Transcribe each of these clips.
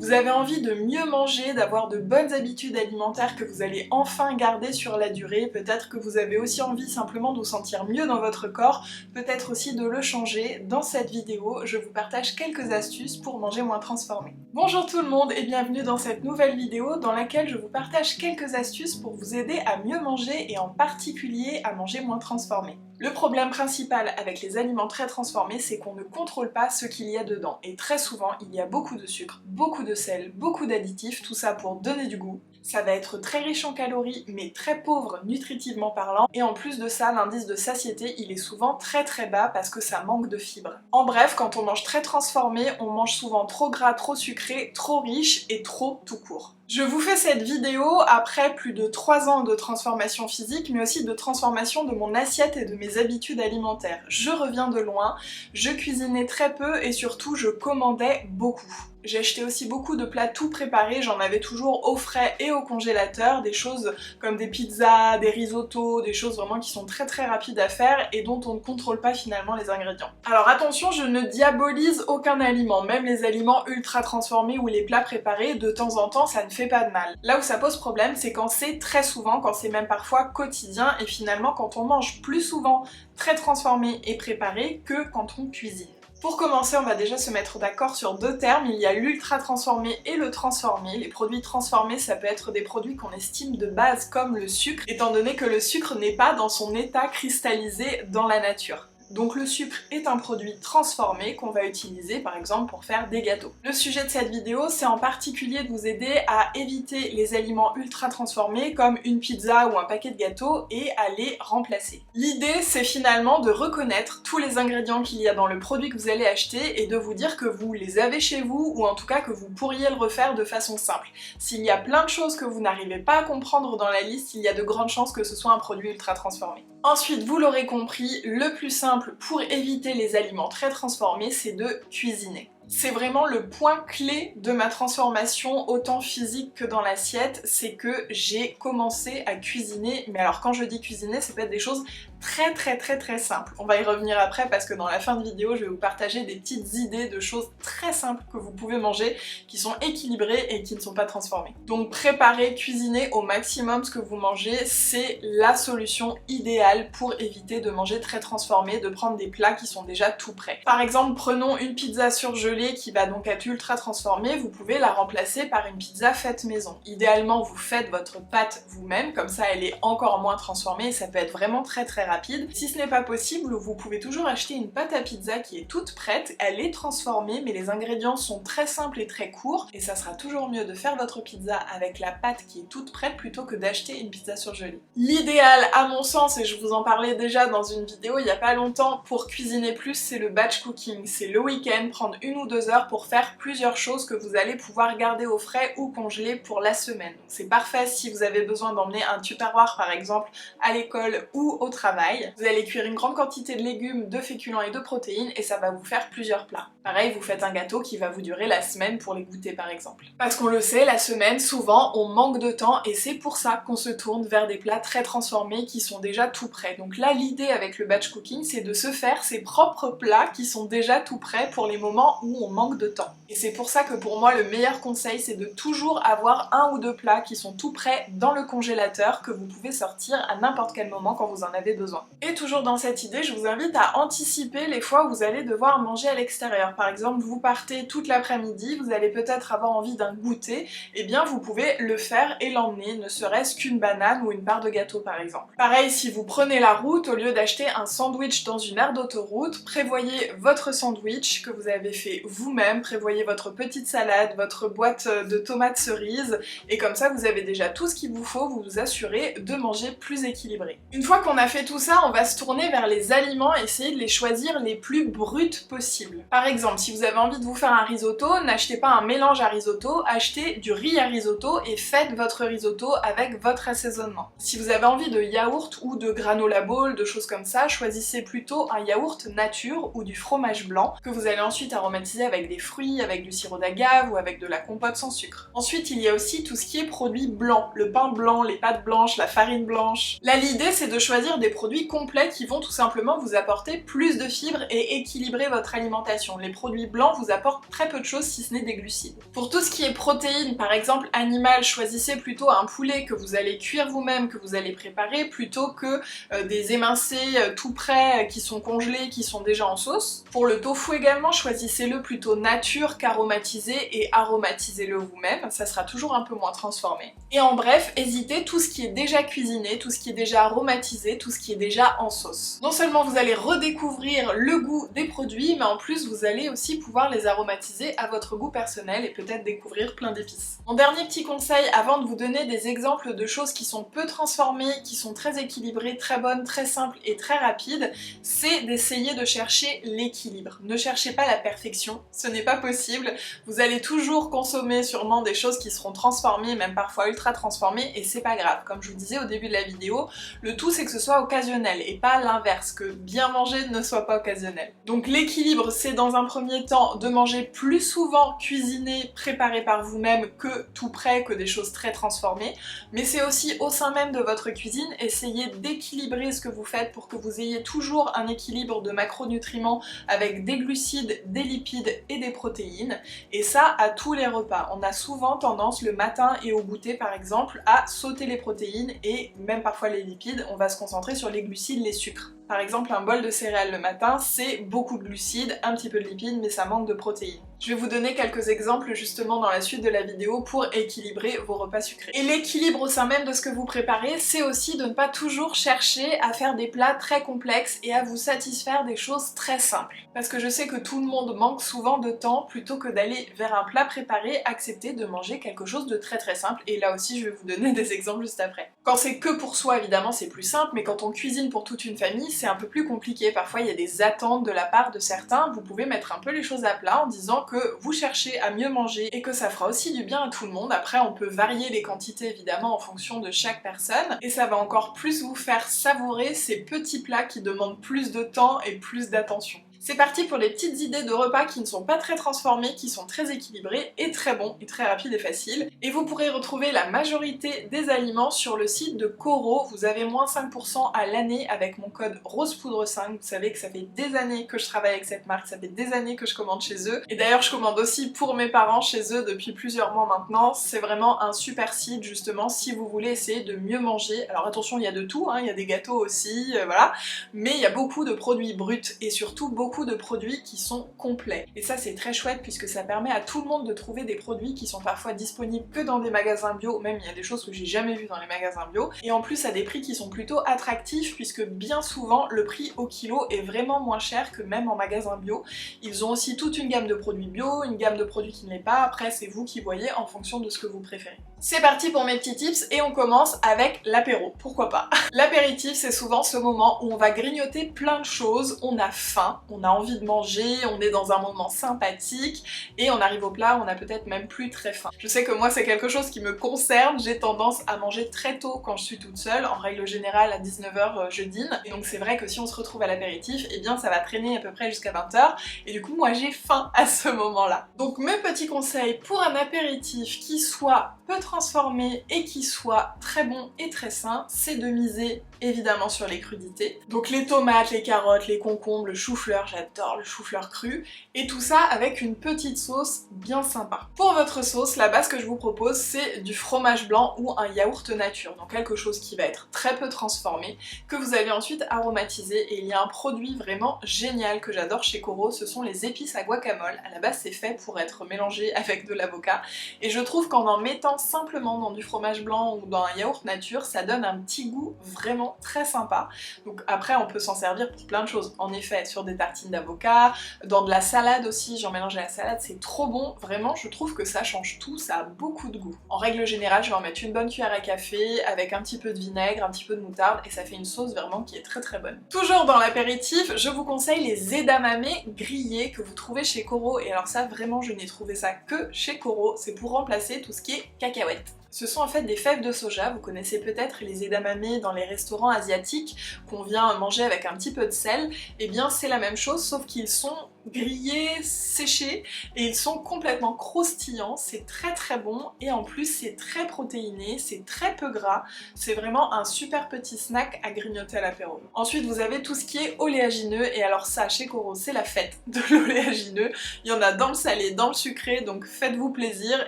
Vous avez envie de mieux manger, d'avoir de bonnes habitudes alimentaires que vous allez enfin garder sur la durée. Peut-être que vous avez aussi envie simplement de vous sentir mieux dans votre corps, peut-être aussi de le changer. Dans cette vidéo, je vous partage quelques astuces pour manger moins transformé. Bonjour tout le monde et bienvenue dans cette nouvelle vidéo dans laquelle je vous partage quelques astuces pour vous aider à mieux manger et en particulier à manger moins transformé. Le problème principal avec les aliments très transformés, c'est qu'on ne contrôle pas ce qu'il y a dedans. Et très souvent, il y a beaucoup de sucre, beaucoup de sel, beaucoup d'additifs, tout ça pour donner du goût. Ça va être très riche en calories, mais très pauvre nutritivement parlant. Et en plus de ça, l'indice de satiété, il est souvent très bas parce que ça manque de fibres. En bref, quand on mange très transformé, on mange souvent trop gras, trop sucré, trop riche et trop tout court. Je vous fais cette vidéo après plus de 3 ans de transformation physique, mais aussi de transformation de mon assiette et de mes habitudes alimentaires. Je reviens de loin, je cuisinais très peu et surtout je commandais beaucoup. J'ai acheté aussi beaucoup de plats tout préparés, j'en avais toujours au frais et au congélateur, des choses comme des pizzas, des risottos, des choses vraiment qui sont très rapides à faire et dont on ne contrôle pas finalement les ingrédients. Alors attention, je ne diabolise aucun aliment, même les aliments ultra transformés ou les plats préparés, de temps en temps ça ne fait pas de mal. Là où ça pose problème, c'est quand c'est très souvent, quand c'est même parfois quotidien et finalement quand on mange plus souvent très transformé et préparé que quand on cuisine. Pour commencer, on va déjà se mettre d'accord sur deux termes, il y a l'ultra transformé et le transformé. Les produits transformés, ça peut être des produits qu'on estime de base comme le sucre, étant donné que le sucre n'est pas dans son état cristallisé dans la nature. Donc le sucre est un produit transformé qu'on va utiliser par exemple pour faire des gâteaux. Le sujet de cette vidéo, c'est en particulier de vous aider à éviter les aliments ultra transformés comme une pizza ou un paquet de gâteaux et à les remplacer. L'idée, c'est finalement de reconnaître tous les ingrédients qu'il y a dans le produit que vous allez acheter et de vous dire que vous les avez chez vous ou en tout cas que vous pourriez le refaire de façon simple. S'il y a plein de choses que vous n'arrivez pas à comprendre dans la liste, il y a de grandes chances que ce soit un produit ultra transformé. Ensuite, vous l'aurez compris, le plus simple pour éviter les aliments très transformés, c'est de cuisiner. C'est vraiment le point clé de ma transformation, autant physique que dans l'assiette, c'est que j'ai commencé à cuisiner, mais alors quand je dis cuisiner, ça peut être des choses très simples. On va y revenir après parce que dans la fin de vidéo, je vais vous partager des petites idées de choses très simples que vous pouvez manger, qui sont équilibrées et qui ne sont pas transformées. Donc préparer, cuisiner au maximum ce que vous mangez, c'est la solution idéale pour éviter de manger très transformé, de prendre des plats qui sont déjà tout prêts. Par exemple, prenons une pizza surgelée qui va donc être ultra transformée, vous pouvez la remplacer par une pizza faite maison. Idéalement, vous faites votre pâte vous-même, comme ça elle est encore moins transformée et ça peut être vraiment très rapide. Si ce n'est pas possible, vous pouvez toujours acheter une pâte à pizza qui est toute prête, elle est transformée mais les ingrédients sont très simples et très courts et ça sera toujours mieux de faire votre pizza avec la pâte qui est toute prête plutôt que d'acheter une pizza surgelée. L'idéal à mon sens, et je vous en parlais déjà dans une vidéo il y a pas longtemps, pour cuisiner plus, c'est le batch cooking. C'est le week-end, prendre 1 ou 2 heures pour faire plusieurs choses que vous allez pouvoir garder au frais ou congeler pour la semaine. C'est parfait si vous avez besoin d'emmener un tupperware par exemple à l'école ou au travail. Vous allez cuire une grande quantité de légumes, de féculents et de protéines et ça va vous faire plusieurs plats. Pareil, vous faites un gâteau qui va vous durer la semaine pour les goûter par exemple. Parce qu'on le sait, la semaine, souvent, on manque de temps et c'est pour ça qu'on se tourne vers des plats très transformés qui sont déjà tout prêts. Donc là, l'idée avec le batch cooking, c'est de se faire ses propres plats qui sont déjà tout prêts pour les moments où on manque de temps. Et c'est pour ça que pour moi, le meilleur conseil, c'est de toujours avoir 1 ou 2 plats qui sont tout prêts dans le congélateur que vous pouvez sortir à n'importe quel moment quand vous en avez besoin. Et toujours dans cette idée, je vous invite à anticiper les fois où vous allez devoir manger à l'extérieur. Par exemple, vous partez toute l'après-midi, vous allez peut-être avoir envie d'un goûter, et bien vous pouvez le faire et l'emmener, ne serait-ce qu'une banane ou une part de gâteau par exemple. Pareil, si vous prenez la route, au lieu d'acheter un sandwich dans une aire d'autoroute, prévoyez votre sandwich que vous avez fait vous-même, prévoyez votre petite salade, votre boîte de tomates cerises, et comme ça vous avez déjà tout ce qu'il vous faut, vous vous assurez de manger plus équilibré. Une fois qu'on a fait tout ça, on va se tourner vers les aliments et essayer de les choisir les plus bruts possibles. Par exemple, si vous avez envie de vous faire un risotto, n'achetez pas un mélange à risotto, achetez du riz à risotto et faites votre risotto avec votre assaisonnement. Si vous avez envie de yaourt ou de granola ball, de choses comme ça, choisissez plutôt un yaourt nature ou du fromage blanc que vous allez ensuite remettre aromatiser avec des fruits, avec du sirop d'agave ou avec de la compote sans sucre. Ensuite, il y a aussi tout ce qui est produits blancs, le pain blanc, les pâtes blanches, la farine blanche. Là, l'idée, c'est de choisir des produits complets qui vont tout simplement vous apporter plus de fibres et équilibrer votre alimentation. Les produits blancs vous apportent très peu de choses si ce n'est des glucides. Pour tout ce qui est protéines, par exemple animales, choisissez plutôt un poulet que vous allez cuire vous-même, que vous allez préparer, plutôt que des émincés tout prêts qui sont congelés, qui sont déjà en sauce. Pour le tofu également, choisissez-le plutôt nature qu'aromatisé et aromatisez-le vous-même, ça sera toujours un peu moins transformé. Et en bref, évitez tout ce qui est déjà cuisiné, tout ce qui est déjà aromatisé, tout ce qui est déjà en sauce. Non seulement vous allez redécouvrir le goût des produits, mais en plus vous allez aussi pouvoir les aromatiser à votre goût personnel et peut-être découvrir plein d'épices. Mon dernier petit conseil avant de vous donner des exemples de choses qui sont peu transformées, qui sont très équilibrées, très bonnes, très simples et très rapides, c'est d'essayer de chercher l'équilibre. Ne cherchez pas la perfection, ce n'est pas possible. Vous allez toujours consommer sûrement des choses qui seront transformées, même parfois ultra transformées, et c'est pas grave. Comme je vous disais au début de la vidéo, le tout c'est que ce soit occasionnel et pas l'inverse, que bien manger ne soit pas occasionnel. Donc l'équilibre, c'est dans un premier temps de manger plus souvent cuisiné, préparé par vous-même que tout prêt, que des choses très transformées, mais c'est aussi au sein même de votre cuisine, essayer d'équilibrer ce que vous faites pour que vous ayez toujours un équilibre de macronutriments avec des glucides, des lipides et des protéines, et ça à tous les repas. On a souvent tendance le matin et au goûter par exemple à sauter les protéines et même parfois les lipides, on va se concentrer sur les glucides, les sucres. Par exemple, un bol de céréales le matin, c'est beaucoup de glucides, un petit peu de lipides, mais ça manque de protéines. Je vais vous donner quelques exemples justement dans la suite de la vidéo pour équilibrer vos repas sucrés. Et l'équilibre au sein même de ce que vous préparez, c'est aussi de ne pas toujours chercher à faire des plats très complexes et à vous satisfaire des choses très simples. Parce que je sais que tout le monde manque souvent de temps, plutôt que d'aller vers un plat préparé, accepter de manger quelque chose de très simple, et là aussi je vais vous donner des exemples juste après. Quand c'est que pour soi, évidemment c'est plus simple, mais quand on cuisine pour toute une famille, c'est un peu plus compliqué. Parfois il y a des attentes de la part de certains, vous pouvez mettre un peu les choses à plat en disant que vous cherchez à mieux manger et que ça fera aussi du bien à tout le monde. Après on peut varier les quantités évidemment en fonction de chaque personne, et ça va encore plus vous faire savourer ces petits plats qui demandent plus de temps et plus d'attention. C'est parti pour les petites idées de repas qui ne sont pas très transformés, qui sont très équilibrés et très bons et très rapides et faciles. Et vous pourrez retrouver la majorité des aliments sur le site de Coro. Vous avez moins 5% à l'année avec mon code ROSEPOUDRE5. Vous savez que ça fait des années que je travaille avec cette marque, ça fait des années que je commande chez eux. Et d'ailleurs je commande aussi pour mes parents chez eux depuis plusieurs mois maintenant. C'est vraiment un super site justement si vous voulez essayer de mieux manger. Alors attention, il y a de tout, hein, il y a des gâteaux aussi, voilà. Mais il y a beaucoup de produits bruts et surtout beaucoup de produits qui sont complets. Et ça c'est très chouette puisque ça permet à tout le monde de trouver des produits qui sont parfois disponibles que dans des magasins bio, même il y a des choses que j'ai jamais vues dans les magasins bio, et en plus à des prix qui sont plutôt attractifs puisque bien souvent le prix au kilo est vraiment moins cher que même en magasin bio. Ils ont aussi toute une gamme de produits bio, une gamme de produits qui ne l'est pas, après c'est vous qui voyez en fonction de ce que vous préférez. C'est parti pour mes petits tips et on commence avec l'apéro, pourquoi pas. L'apéritif c'est souvent ce moment où on va grignoter plein de choses, on a faim, on a envie de manger, on est dans un moment sympathique et on arrive au plat, on a peut-être même plus très faim. Je sais que moi c'est quelque chose qui me concerne, j'ai tendance à manger très tôt quand je suis toute seule, en règle générale à 19h je dîne, et donc c'est vrai que si on se retrouve à l'apéritif, eh bien ça va traîner à peu près jusqu'à 20h, et du coup moi j'ai faim à ce moment-là. Donc mes petits conseils pour un apéritif qui soit peu transformé et qui soit très bon et très sain, c'est de miser évidemment sur les crudités. Donc les tomates, les carottes, les concombres, le chou-fleur, j'adore le chou-fleur cru, et tout ça avec une petite sauce bien sympa. Pour votre sauce, la base que je vous propose c'est du fromage blanc ou un yaourt nature, donc quelque chose qui va être très peu transformé, que vous allez ensuite aromatiser, et il y a un produit vraiment génial que j'adore chez Coro, ce sont les épices à guacamole. À la base c'est fait pour être mélangé avec de l'avocat, et je trouve qu'en mettant simplement dans du fromage blanc ou dans un yaourt nature, ça donne un petit goût vraiment très sympa. Donc après on peut s'en servir pour plein de choses, en effet sur des tartines d'avocat, dans de la salade aussi, j'en mélange à la salade, c'est trop bon, vraiment je trouve que ça change tout, ça a beaucoup de goût. En règle générale je vais en mettre une bonne cuillère à café avec un petit peu de vinaigre, un petit peu de moutarde, et ça fait une sauce vraiment qui est très bonne. Toujours dans l'apéritif, je vous conseille les edamame grillés que vous trouvez chez Coro, et alors ça vraiment je n'ai trouvé ça que chez Coro, c'est pour remplacer tout ce qui est cacahuètes. Ce sont en fait des fèves de soja, vous connaissez peut-être les edamame dans les restaurants asiatiques qu'on vient manger avec un petit peu de sel, et bien c'est la même chose sauf qu'ils sont grillés, séchés, et ils sont complètement croustillants, c'est très bon, et en plus c'est très protéiné, c'est très peu gras, c'est vraiment un super petit snack à grignoter à l'apéro. Ensuite vous avez tout ce qui est oléagineux, et alors ça chez Coro c'est la fête de l'oléagineux, il y en a dans le salé, dans le sucré, donc faites-vous plaisir,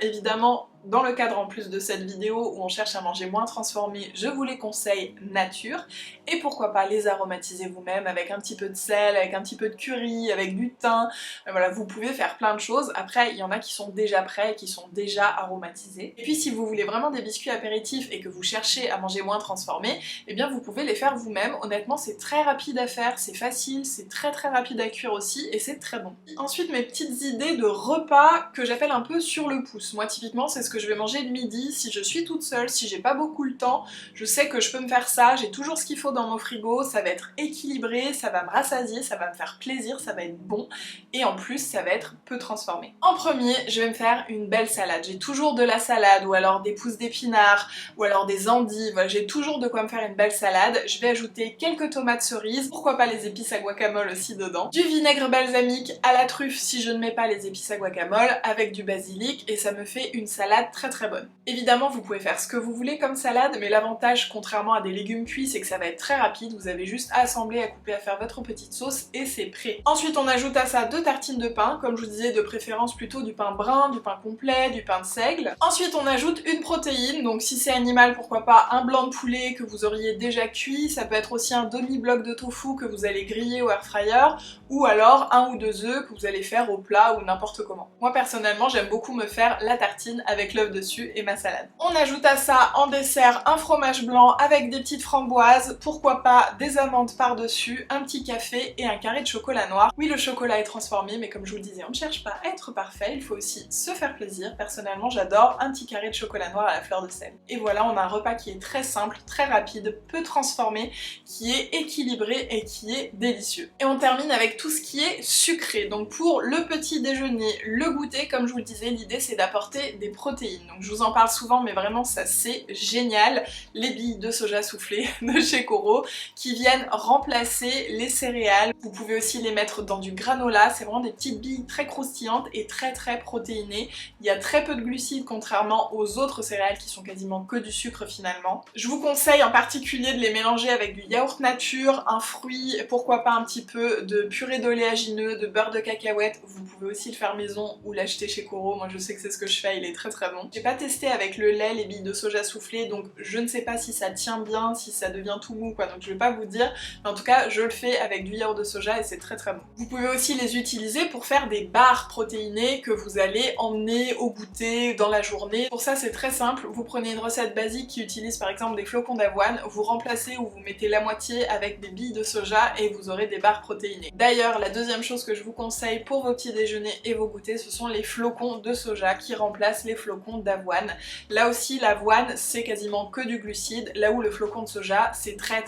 évidemment. Dans le cadre en plus de cette vidéo où on cherche à manger moins transformé, je vous les conseille nature, et pourquoi pas les aromatiser vous-même avec un petit peu de sel, avec un petit peu de curry, avec du thym, voilà, vous pouvez faire plein de choses. Après il y en a qui sont déjà prêts et qui sont déjà aromatisés. Et puis si vous voulez vraiment des biscuits apéritifs et que vous cherchez à manger moins transformé, eh bien vous pouvez les faire vous-même, honnêtement c'est très rapide à faire, c'est facile, c'est très rapide à cuire aussi et c'est très bon. Ensuite mes petites idées de repas que j'appelle un peu sur le pouce. Moi typiquement c'est ce que je vais manger le midi, si je suis toute seule, si j'ai pas beaucoup le temps, je sais que je peux me faire ça, j'ai toujours ce qu'il faut dans mon frigo, ça va être équilibré, ça va me rassasier, ça va me faire plaisir, ça va être bon, et en plus ça va être peu transformé. En premier, je vais me faire une belle salade, j'ai toujours de la salade, ou alors des pousses d'épinards, ou alors des endives, voilà, j'ai toujours de quoi me faire une belle salade. Je vais ajouter quelques tomates cerises, pourquoi pas les épices à guacamole aussi dedans, du vinaigre balsamique à la truffe si je ne mets pas les épices à guacamole, avec du basilic, et ça me fait une salade très bonne. Évidemment vous pouvez faire ce que vous voulez comme salade, mais l'avantage contrairement à des légumes cuits c'est que ça va être très rapide, vous avez juste à assembler, à couper, à faire votre petite sauce et c'est prêt. Ensuite on ajoute à ça 2 tartines de pain, comme je vous disais de préférence plutôt du pain brun, du pain complet, du pain de seigle. Ensuite on ajoute une protéine, donc si c'est animal pourquoi pas un blanc de poulet que vous auriez déjà cuit, ça peut être aussi un demi-bloc de tofu que vous allez griller au air fryer, ou alors 1 ou 2 œufs que vous allez faire au plat ou n'importe comment. Moi personnellement j'aime beaucoup me faire la tartine avec l'œuf dessus et ma salade. On ajoute à ça en dessert un fromage blanc avec des petites framboises, pourquoi pas des amandes par-dessus, un petit café et un carré de chocolat noir. Oui le chocolat est transformé mais comme je vous le disais on ne cherche pas à être parfait, il faut aussi se faire plaisir. Personnellement j'adore un petit carré de chocolat noir à la fleur de sel. Et voilà on a un repas qui est très simple, très rapide, peu transformé, qui est équilibré et qui est délicieux. Et on termine avec tout ce qui est sucré. Donc pour le petit déjeuner, le goûter, comme je vous le disais, l'idée c'est d'apporter des protéines. Donc je vous en parle souvent mais vraiment ça c'est génial, les billes de soja soufflé de chez Coro qui viennent remplacer les céréales. Vous pouvez aussi les mettre dans du granola, c'est vraiment des petites billes très croustillantes et très protéinées. Il y a très peu de glucides contrairement aux autres céréales qui sont quasiment que du sucre finalement. Je vous conseille en particulier de les mélanger avec du yaourt nature, un fruit, pourquoi pas un petit peu de purée d'oléagineux, de beurre de cacahuète. Vous pouvez aussi le faire maison ou l'acheter chez Coro, moi je sais que c'est ce que je fais, il est très bon. J'ai pas testé avec le lait les billes de soja soufflé donc je ne sais pas si ça tient bien, si ça devient tout mou quoi, donc je vais pas vous dire, mais en tout cas je le fais avec du yaourt de soja et c'est très bon. Vous pouvez aussi les utiliser pour faire des barres protéinées que vous allez emmener au goûter dans la journée. Pour ça c'est très simple, vous prenez une recette basique qui utilise par exemple des flocons d'avoine, vous remplacez ou vous mettez la moitié avec des billes de soja et vous aurez des barres protéinées. D'ailleurs la deuxième chose que je vous conseille pour vos petits déjeuners et vos goûters, ce sont les flocons de soja qui remplacent les flocons d'avoine. Là aussi l'avoine c'est quasiment que du glucide, là où le flocon de soja c'est très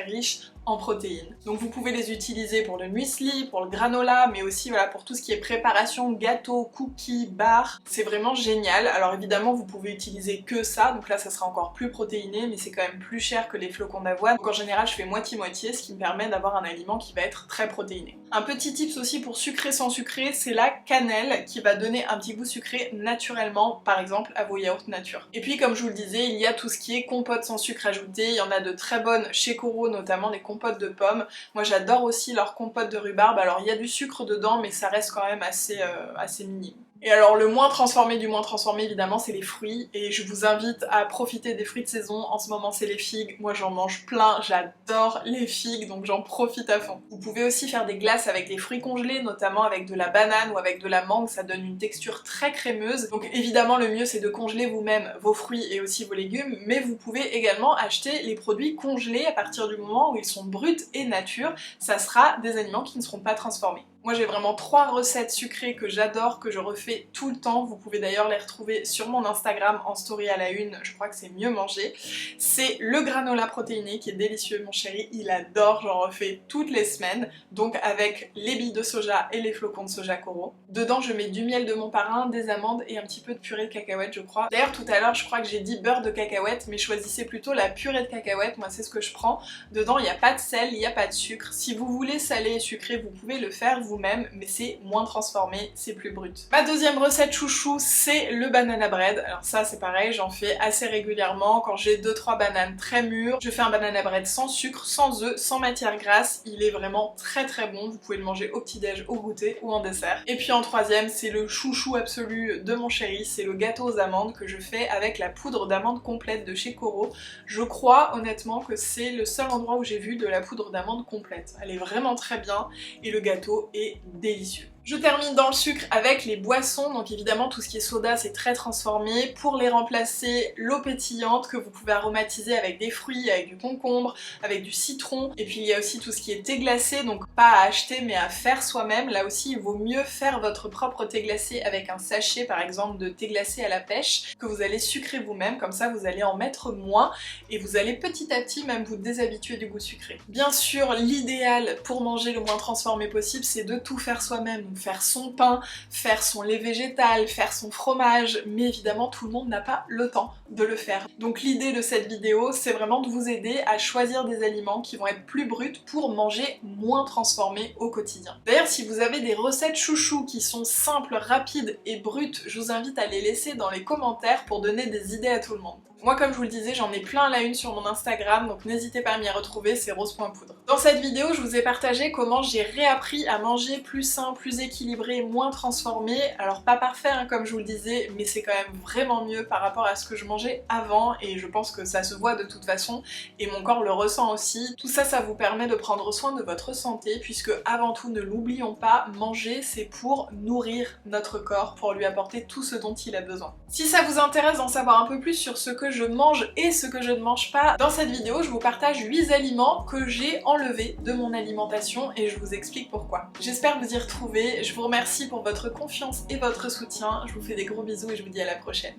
riche en protéines. Donc vous pouvez les utiliser pour le muesli, pour le granola, mais aussi voilà pour tout ce qui est préparation, gâteaux, cookies, barres. C'est vraiment génial. Alors évidemment vous pouvez utiliser que ça, donc là ça sera encore plus protéiné, mais c'est quand même plus cher que les flocons d'avoine. Donc en général je fais moitié-moitié, ce qui me permet d'avoir un aliment qui va être très protéiné. Un petit tips aussi pour sucré sans sucré, c'est la cannelle qui va donner un petit goût sucré naturellement, par exemple à vos yaourts nature. Et puis comme je vous le disais, il y a tout ce qui est compote sans sucre ajouté, il y en a de très bonnes chez Coro, notamment des compotes de pommes. Moi j'adore aussi leur compote de rhubarbe, alors il y a du sucre dedans mais ça reste quand même assez minime. Et alors le moins transformé du moins transformé évidemment c'est les fruits, et je vous invite à profiter des fruits de saison. En ce moment c'est les figues, moi j'en mange plein, j'adore les figues donc j'en profite à fond. Vous pouvez aussi faire des glaces avec des fruits congelés, notamment avec de la banane ou avec de la mangue, ça donne une texture très crémeuse. Donc évidemment le mieux c'est de congeler vous-même vos fruits et aussi vos légumes, mais vous pouvez également acheter les produits congelés à partir du moment où ils sont bruts et nature, ça sera des aliments qui ne seront pas transformés. Moi j'ai vraiment 3 recettes sucrées que j'adore, que je refais tout le temps. Vous pouvez d'ailleurs les retrouver sur mon Instagram en story à la une, je crois que c'est mieux manger. C'est le granola protéiné qui est délicieux, mon chéri, il adore, j'en refais toutes les semaines. Donc avec les billes de soja et les flocons de soja Coro. Dedans je mets du miel de mon parrain, des amandes et un petit peu de purée de cacahuètes je crois. D'ailleurs tout à l'heure je crois que j'ai dit beurre de cacahuète, mais choisissez plutôt la purée de cacahuètes, moi c'est ce que je prends. Dedans il n'y a pas de sel, il n'y a pas de sucre. Si vous voulez salé et sucré vous pouvez le faire vous-même, mais c'est moins transformé, c'est plus brut. Ma deuxième recette chouchou, c'est le banana bread. Alors ça c'est pareil, j'en fais assez régulièrement quand j'ai 2-3 bananes très mûres. Je fais un banana bread sans sucre, sans œufs, sans matière grasse. Il est vraiment très très bon, vous pouvez le manger au petit-déj, au goûter ou en dessert. Et puis en troisième, c'est le chouchou absolu de mon chéri, c'est le gâteau aux amandes que je fais avec la poudre d'amande complète de chez Coro. Je crois honnêtement que c'est le seul endroit où j'ai vu de la poudre d'amande complète. Elle est vraiment très bien et le gâteau est délicieux. Je termine dans le sucre avec les boissons, donc évidemment tout ce qui est soda c'est très transformé. Pour les remplacer, l'eau pétillante que vous pouvez aromatiser avec des fruits, avec du concombre, avec du citron. Et puis il y a aussi tout ce qui est thé glacé, donc pas à acheter mais à faire soi-même. Là aussi il vaut mieux faire votre propre thé glacé avec un sachet par exemple de thé glacé à la pêche que vous allez sucrer vous-même, comme ça vous allez en mettre moins et vous allez petit à petit même vous déshabituer du goût sucré. Bien sûr l'idéal pour manger le moins transformé possible c'est de tout faire soi-même. Faire son pain, faire son lait végétal, faire son fromage, mais évidemment tout le monde n'a pas le temps de le faire. Donc l'idée de cette vidéo, c'est vraiment de vous aider à choisir des aliments qui vont être plus bruts pour manger moins transformé au quotidien. D'ailleurs, si vous avez des recettes chouchou qui sont simples, rapides et brutes, je vous invite à les laisser dans les commentaires pour donner des idées à tout le monde. Moi, comme je vous le disais, j'en ai plein à la une sur mon Instagram, donc n'hésitez pas à m'y retrouver, c'est rose.poudre. Dans cette vidéo, je vous ai partagé comment j'ai réappris à manger plus sain, plus équilibré, moins transformé. Alors pas parfait, hein, comme je vous le disais, mais c'est quand même vraiment mieux par rapport à ce que je mangeais avant, et je pense que ça se voit de toute façon, et mon corps le ressent aussi. Tout ça, ça vous permet de prendre soin de votre santé, puisque avant tout, ne l'oublions pas, manger, c'est pour nourrir notre corps, pour lui apporter tout ce dont il a besoin. Si ça vous intéresse d'en savoir un peu plus sur ce que je mange et ce que je ne mange pas, dans cette vidéo je vous partage 8 aliments que j'ai enlevés de mon alimentation et je vous explique pourquoi. J'espère vous y retrouver, je vous remercie pour votre confiance et votre soutien, je vous fais des gros bisous et je vous dis à la prochaine.